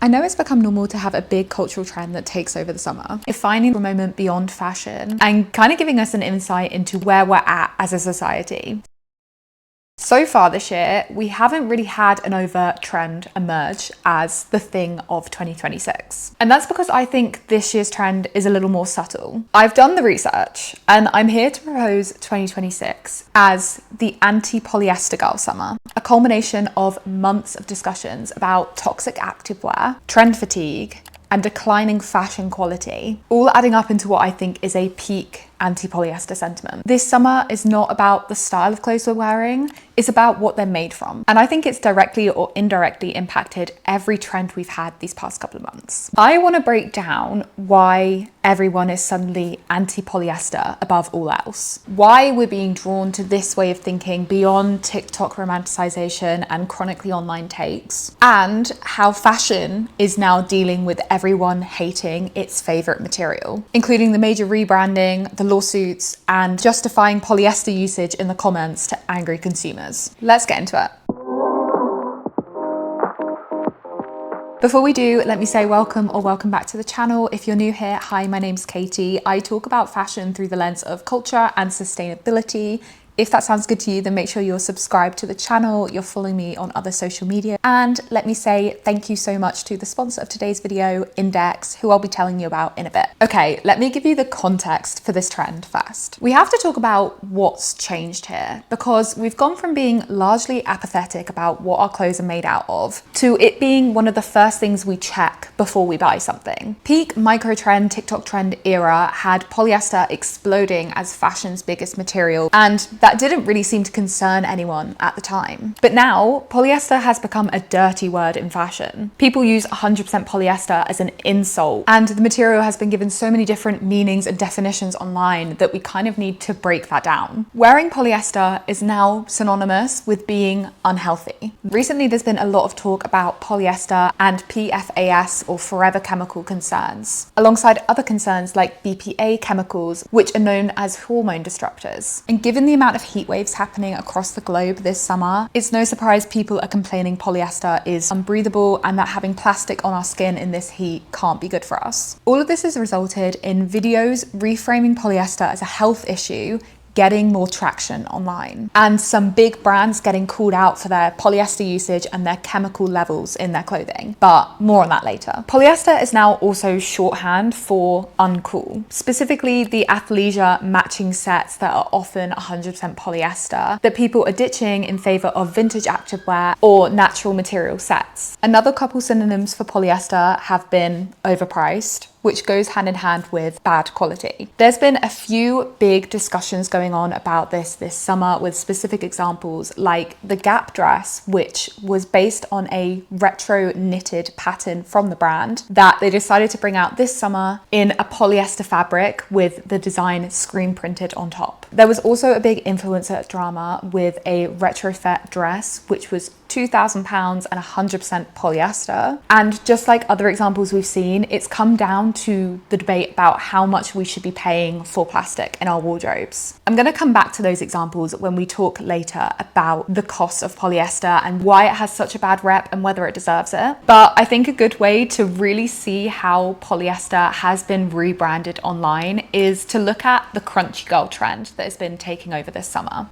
I know it's become normal to have a big cultural trend that takes over the summer, defining a moment beyond fashion and kind of giving us an insight into where we're at as a society. So far this year, we haven't really had an overt trend emerge as the thing of 2026. And that's because I think this year's trend is a little more subtle. I've done the research and I'm here to propose 2026 as the anti-polyester girl summer, a culmination of months of discussions about toxic activewear, trend fatigue, and declining fashion quality, all adding up into what I think is a peak anti-polyester sentiment. This summer is not about the style of clothes we're wearing, it's about what they're made from. And I think it's directly or indirectly impacted every trend we've had these past couple of months. I want to break down why everyone is suddenly anti-polyester above all else, why we're being drawn to this way of thinking beyond TikTok romanticization and chronically online takes, and how fashion is now dealing with everyone hating its favorite material, including the major rebranding, the lawsuits, and justifying polyester usage in the comments to angry consumers. Let's get into it. Before we do, let me say welcome or welcome back to the channel. If you're new here, hi, my name's Katie. I talk about fashion through the lens of culture and sustainability. If that sounds good to you, then make sure you're subscribed to the channel, you're following me on other social media. And let me say thank you so much to the sponsor of today's video, Indyx, who I'll be telling you about in a bit. Okay, let me give you the context for this trend first. We have to talk about what's changed here, because we've gone from being largely apathetic about what our clothes are made out of to it being one of the first things we check before we buy something. Peak micro trend, TikTok trend era had polyester exploding as fashion's biggest material, and that didn't really seem to concern anyone at the time. But now, polyester has become a dirty word in fashion. People use 100% polyester as an insult, and the material has been given so many different meanings and definitions online that we kind of need to break that down. Wearing polyester is now synonymous with being unhealthy. Recently, there's been a lot of talk about polyester and PFAS, or forever chemical concerns, alongside other concerns like BPA chemicals, which are known as hormone disruptors. And given the amount of heat waves happening across the globe this summer, it's no surprise people are complaining polyester is unbreathable and that having plastic on our skin in this heat can't be good for us. All of this has resulted in videos reframing polyester as a health issue getting more traction online, and some big brands getting called out for their polyester usage and their chemical levels in their clothing, but more on that later. Polyester is now also shorthand for uncool, specifically the athleisure matching sets that are often 100% polyester that people are ditching in favor of vintage activewear or natural material sets. Another couple synonyms for polyester have been overpriced, which goes hand in hand with bad quality. There's been a few big discussions going on about this summer, with specific examples like the Gap dress, which was based on a retro knitted pattern from the brand that they decided to bring out this summer in a polyester fabric with the design screen printed on top. There was also a big influencer drama with a retrofit dress, which was £2,000 and 100% polyester. And just like other examples we've seen, it's come down to the debate about how much we should be paying for plastic in our wardrobes. I'm going to come back to those examples when we talk later about the cost of polyester and why it has such a bad rep and whether it deserves it. But I think a good way to really see how polyester has been rebranded online is to look at the crunchy girl trend that has been taking over this summer.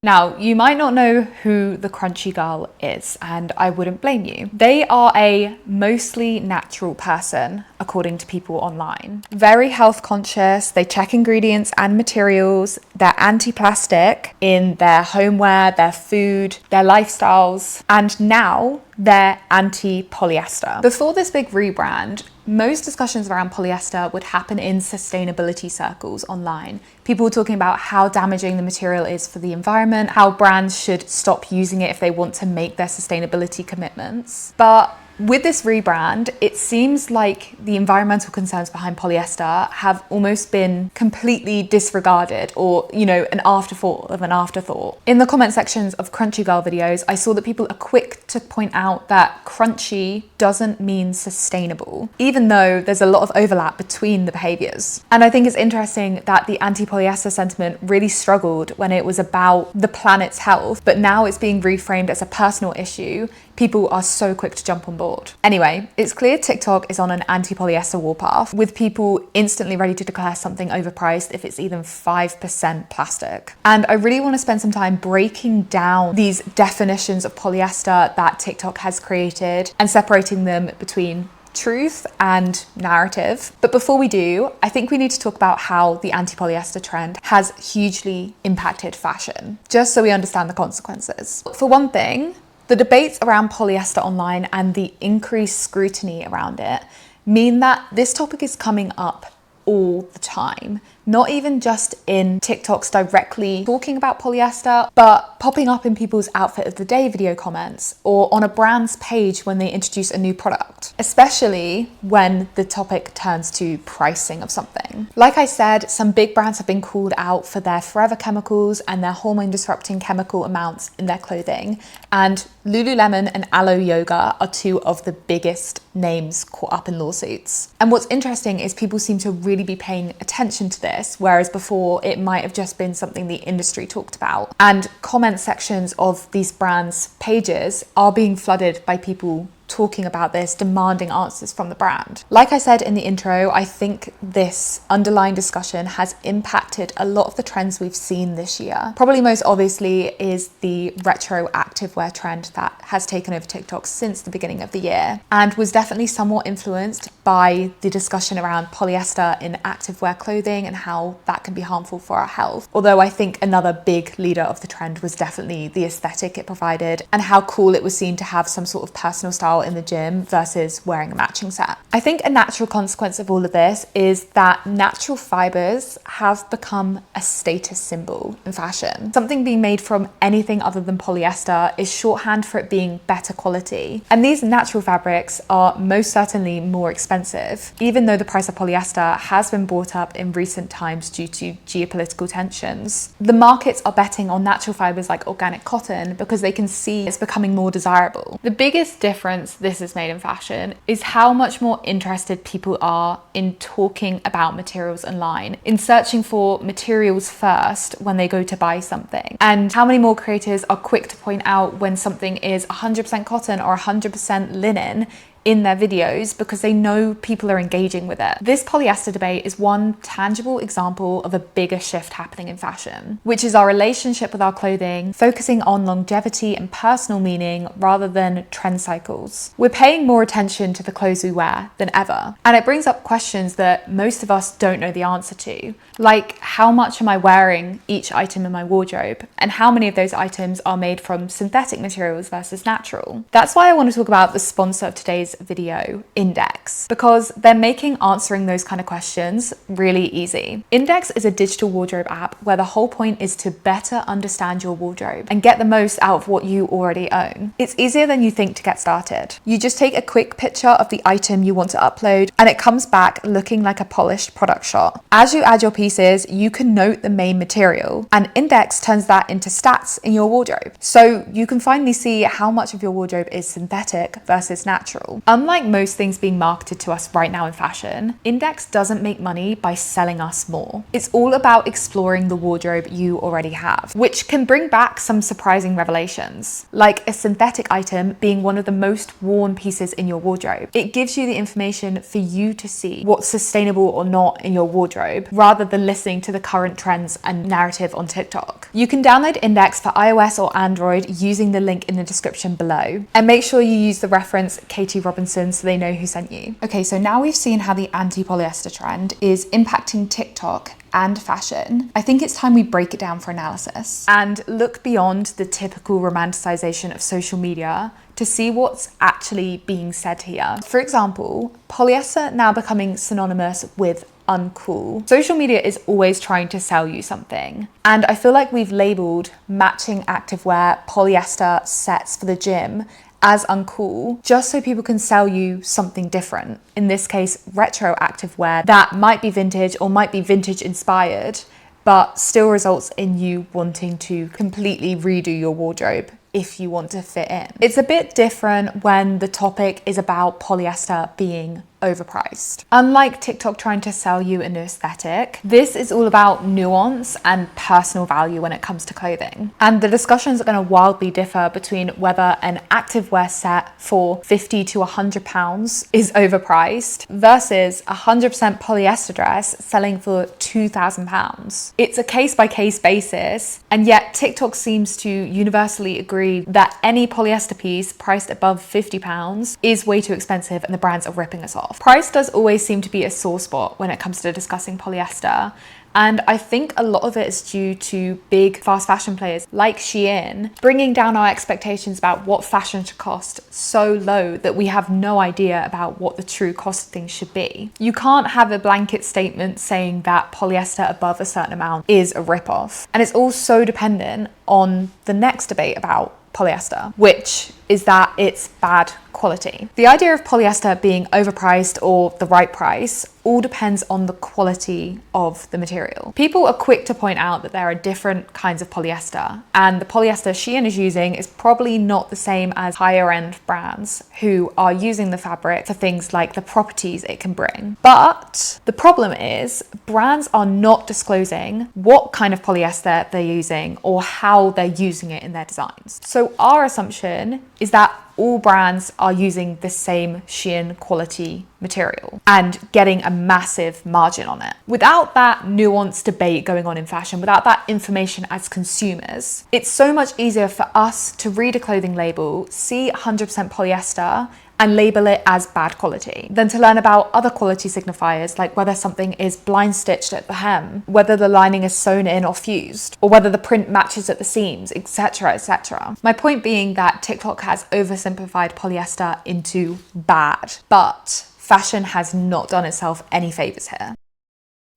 Now, you might not know who the crunchy girl is, and I wouldn't blame you. They are a mostly natural person, according to people online. Very health conscious, they check ingredients and materials, they're anti-plastic in their homeware, their food, their lifestyles, and now they're anti-polyester. Before this big rebrand, most discussions around polyester would happen in sustainability circles online. People were talking about how damaging the material is for the environment, how brands should stop using it if they want to make their sustainability commitments. But with this rebrand, it seems like the environmental concerns behind polyester have almost been completely disregarded, or, you know, an afterthought of an afterthought. In the comment sections of Crunchy Girl videos, I saw that people are quick to point out that crunchy doesn't mean sustainable, even though there's a lot of overlap between the behaviors. And I think it's interesting that the anti-polyester sentiment really struggled when it was about the planet's health, but now it's being reframed as a personal issue people are so quick to jump on board. Anyway, it's clear TikTok is on an anti-polyester warpath, with people instantly ready to declare something overpriced if it's even 5% plastic. And I really want to spend some time breaking down these definitions of polyester that TikTok has created and separating them between truth and narrative. But before we do, I think we need to talk about how the anti-polyester trend has hugely impacted fashion, just so we understand the consequences. For one thing, the debates around polyester online and the increased scrutiny around it mean that this topic is coming up all the time, not even just in TikToks directly talking about polyester, but popping up in people's outfit of the day video comments or on a brand's page when they introduce a new product, especially when the topic turns to pricing of something. Like I said, some big brands have been called out for their forever chemicals and their hormone disrupting chemical amounts in their clothing, and Lululemon and Aloe Yoga are two of the biggest names caught up in lawsuits. And what's interesting is people seem to really be paying attention to this, whereas before it might have just been something the industry talked about. And comment sections of these brands' pages are being flooded by people talking about this, demanding answers from the brand. Like I said in the intro, I think this underlying discussion has impacted a lot of the trends we've seen this year. Probably most obviously is the retro activewear trend that has taken over TikTok since the beginning of the year, and was definitely somewhat influenced by the discussion around polyester in activewear clothing and how that can be harmful for our health. Although I think another big leader of the trend was definitely the aesthetic it provided and how cool it was seen to have some sort of personal style in the gym versus wearing a matching set. I think a natural consequence of all of this is that natural fibers have become a status symbol in fashion. Something being made from anything other than polyester is shorthand for it being better quality. And these natural fabrics are most certainly more expensive, even though the price of polyester has been brought up in recent times due to geopolitical tensions. The markets are betting on natural fibers like organic cotton because they can see it's becoming more desirable. The biggest difference this has made in fashion is how much more interested people are in talking about materials online, in searching for materials first when they go to buy something, and how many more creators are quick to point out when something is 100% cotton or 100% linen in their videos because they know people are engaging with it. This polyester debate is one tangible example of a bigger shift happening in fashion, which is our relationship with our clothing, focusing on longevity and personal meaning rather than trend cycles. We're paying more attention to the clothes we wear than ever, and it brings up questions that most of us don't know the answer to, like how much am I wearing each item in my wardrobe, and how many of those items are made from synthetic materials versus natural. That's why I want to talk about the sponsor of today's video, Indyx, because they're making answering those kind of questions really easy. Indyx is a digital wardrobe app where the whole point is to better understand your wardrobe and get the most out of what you already own. It's easier than you think to get started. You just take a quick picture of the item you want to upload and it comes back looking like a polished product shot. As you add your pieces, you can note the main material, and Indyx turns that into stats in your wardrobe. So you can finally see how much of your wardrobe is synthetic versus natural. Unlike most things being marketed to us right now in fashion, Indyx doesn't make money by selling us more. It's all about exploring the wardrobe you already have, which can bring back some surprising revelations, like a synthetic item being one of the most worn pieces in your wardrobe. It gives you the information for you to see what's sustainable or not in your wardrobe, rather than listening to the current trends and narrative on TikTok. You can download Indyx for iOS or Android using the link in the description below, and make sure you use the reference Katie Robinson so they know who sent you. Okay, so now we've seen how the anti-polyester trend is impacting TikTok and fashion. I think it's time we break it down for analysis and look beyond the typical romanticization of social media to see what's actually being said here. For example, polyester now becoming synonymous with uncool. Social media is always trying to sell you something. And I feel like we've labeled matching activewear polyester sets for the gym as uncool, just so people can sell you something different. In this case, retro activewear that might be vintage or might be vintage inspired, but still results in you wanting to completely redo your wardrobe if you want to fit in. It's a bit different when the topic is about polyester being overpriced. Unlike TikTok trying to sell you a new aesthetic, this is all about nuance and personal value when it comes to clothing. And the discussions are going to wildly differ between whether an activewear set for £50 to £100 is overpriced versus a 100% polyester dress selling for £2,000. It's a case-by-case basis, and yet TikTok seems to universally agree that any polyester piece priced above £50 is way too expensive and the brands are ripping us off. Price does always seem to be a sore spot when it comes to discussing polyester. And I think a lot of it is due to big fast fashion players like Shein bringing down our expectations about what fashion should cost so low that we have no idea about what the true cost of things should be. You can't have a blanket statement saying that polyester above a certain amount is a ripoff. And it's all so dependent on the next debate about polyester, which is that it's bad quality. The idea of polyester being overpriced or the right price all depends on the quality of the material. People are quick to point out that there are different kinds of polyester, and the polyester Shein is using is probably not the same as higher end brands who are using the fabric for things like the properties it can bring. But the problem is brands are not disclosing what kind of polyester they're using or how they're using it in their designs. So our assumption is that all brands are using the same Shein quality material and getting a massive margin on it. Without that nuanced debate going on in fashion, without that information as consumers, it's so much easier for us to read a clothing label, see 100% polyester, and label it as bad quality than to learn about other quality signifiers like whether something is blind stitched at the hem, whether the lining is sewn in or fused, or whether the print matches at the seams, etc, etc. My point being that TikTok has oversimplified polyester into bad, but fashion has not done itself any favors here.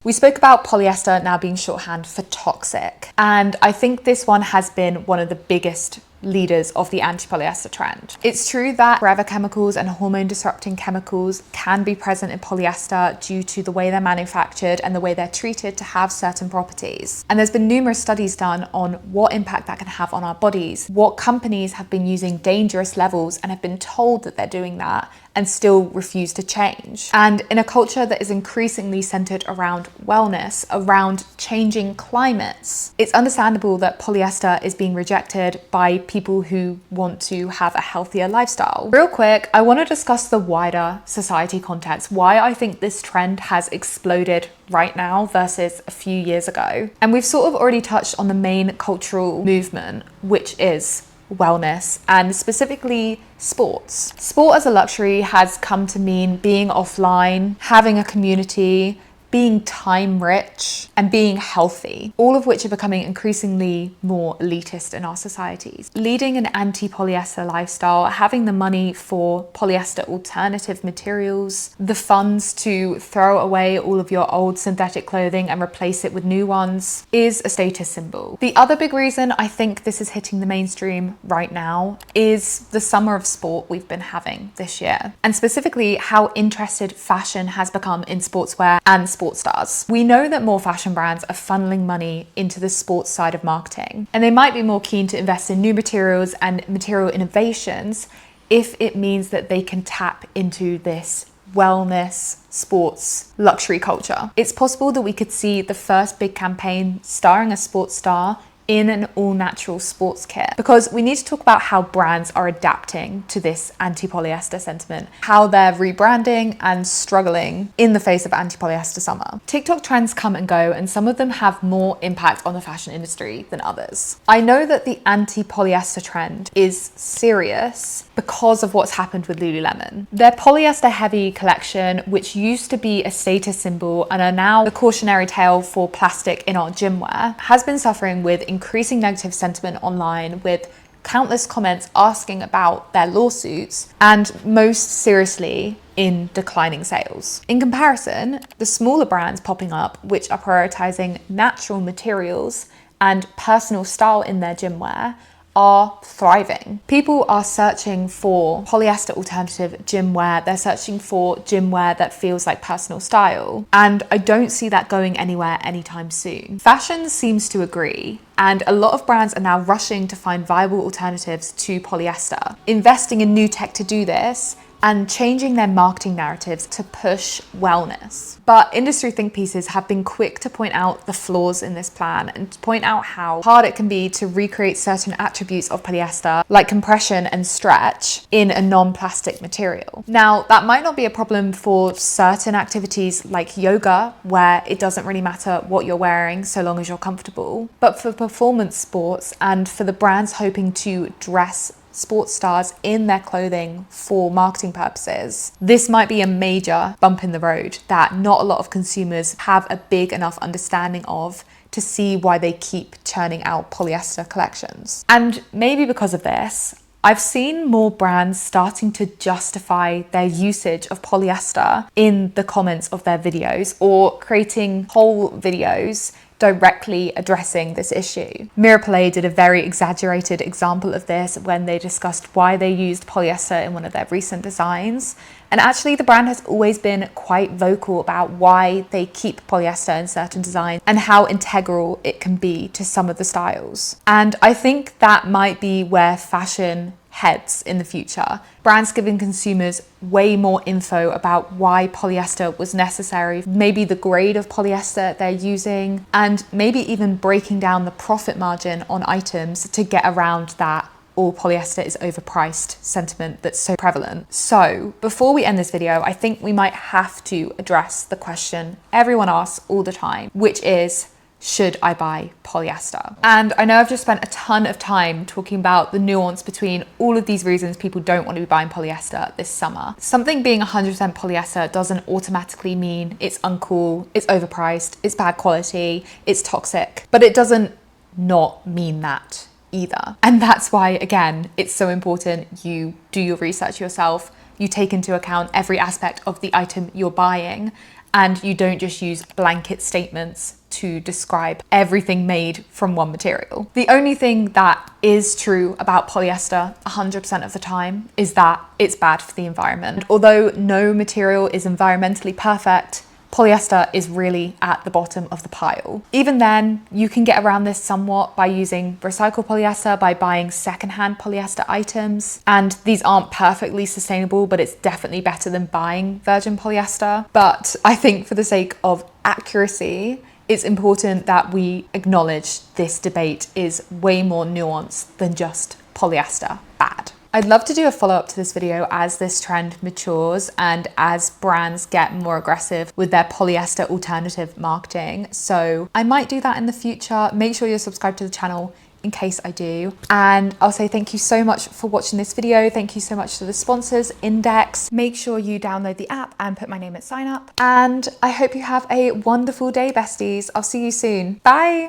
We spoke about polyester now being shorthand for toxic, and I think this one has been one of the biggest leaders of the anti-polyester trend. It's true that forever chemicals and hormone disrupting chemicals can be present in polyester due to the way they're manufactured and the way they're treated to have certain properties. And there's been numerous studies done on what impact that can have on our bodies, what companies have been using dangerous levels and have been told that they're doing that and still refuse to change. And in a culture that is increasingly centered around wellness, around changing climates, it's understandable that polyester is being rejected by people who want to have a healthier lifestyle. Real quick, I want to discuss the wider society context, why I think this trend has exploded right now versus a few years ago. And we've sort of already touched on the main cultural movement, which is wellness and specifically sports. Sport as a luxury has come to mean being offline, having a community, being time rich, and being healthy, all of which are becoming increasingly more elitist in our societies. Leading an anti-polyester lifestyle, having the money for polyester alternative materials, the funds to throw away all of your old synthetic clothing and replace it with new ones, is a status symbol. The other big reason I think this is hitting the mainstream right now is the summer of sport we've been having this year, and specifically how interested fashion has become in sportswear and sports stars. We know that more fashion brands are funneling money into the sports side of marketing, and they might be more keen to invest in new materials and material innovations if it means that they can tap into this wellness, sports, luxury culture. It's possible that we could see the first big campaign starring a sports star in an all-natural sports kit, because we need to talk about how brands are adapting to this anti-polyester sentiment, how they're rebranding and struggling in the face of anti-polyester summer. TikTok trends come and go, and some of them have more impact on the fashion industry than others. I know that the anti-polyester trend is serious because of what's happened with Lululemon. Their polyester heavy collection, which used to be a status symbol and are now the cautionary tale for plastic in our gym wear, has been suffering with increasing negative sentiment online, with countless comments asking about their lawsuits, and most seriously, in declining sales. In comparison, the smaller brands popping up, which are prioritizing natural materials and personal style in their gym wear, are thriving. People are searching for polyester alternative gym wear. They're searching for gym wear that feels like personal style. And I don't see that going anywhere anytime soon. Fashion seems to agree, and a lot of brands are now rushing to find viable alternatives to polyester, investing in new tech to do this, and changing their marketing narratives to push wellness. But industry think pieces have been quick to point out the flaws in this plan and to point out how hard it can be to recreate certain attributes of polyester, like compression and stretch, in a non-plastic material. Now, that might not be a problem for certain activities like yoga, where it doesn't really matter what you're wearing so long as you're comfortable. But for performance sports and for the brands hoping to dress sports stars in their clothing for marketing purposes, this might be a major bump in the road that not a lot of consumers have a big enough understanding of to see why they keep churning out polyester collections. And maybe because of this, I've seen more brands starting to justify their usage of polyester in the comments of their videos, or creating whole videos directly addressing this issue. Mirepoix did a very exaggerated example of this when they discussed why they used polyester in one of their recent designs. And actually, the brand has always been quite vocal about why they keep polyester in certain designs and how integral it can be to some of the styles. And I think that might be where fashion heads in the future. Brands giving consumers way more info about why polyester was necessary, maybe the grade of polyester they're using, and maybe even breaking down the profit margin on items to get around that all polyester is overpriced sentiment that's so prevalent. So before we end this video, I think we might have to address the question everyone asks all the time, which is, should I buy polyester? And I know I've just spent a ton of time talking about the nuance between all of these reasons people don't want to be buying polyester this summer. Something being 100% polyester doesn't automatically mean it's uncool, it's overpriced, it's bad quality, it's toxic, but it doesn't not mean that either. And that's why, again, it's so important you do your research yourself, you take into account every aspect of the item you're buying, and you don't just use blanket statements to describe everything made from one material. The only thing that is true about polyester 100% of the time is that it's bad for the environment. Although no material is environmentally perfect, polyester is really at the bottom of the pile. Even then, you can get around this somewhat by using recycled polyester, by buying secondhand polyester items. And these aren't perfectly sustainable, but it's definitely better than buying virgin polyester. But I think for the sake of accuracy, it's important that we acknowledge this debate is way more nuanced than just polyester bad. I'd love to do a follow-up to this video as this trend matures and as brands get more aggressive with their polyester alternative marketing. So I might do that in the future. Make sure you're subscribed to the channel in case I do. And I'll say thank you so much for watching this video. Thank you so much to the sponsors, Indyx. Make sure you download the app and put my name at sign up. And I hope you have a wonderful day, besties. I'll see you soon. Bye.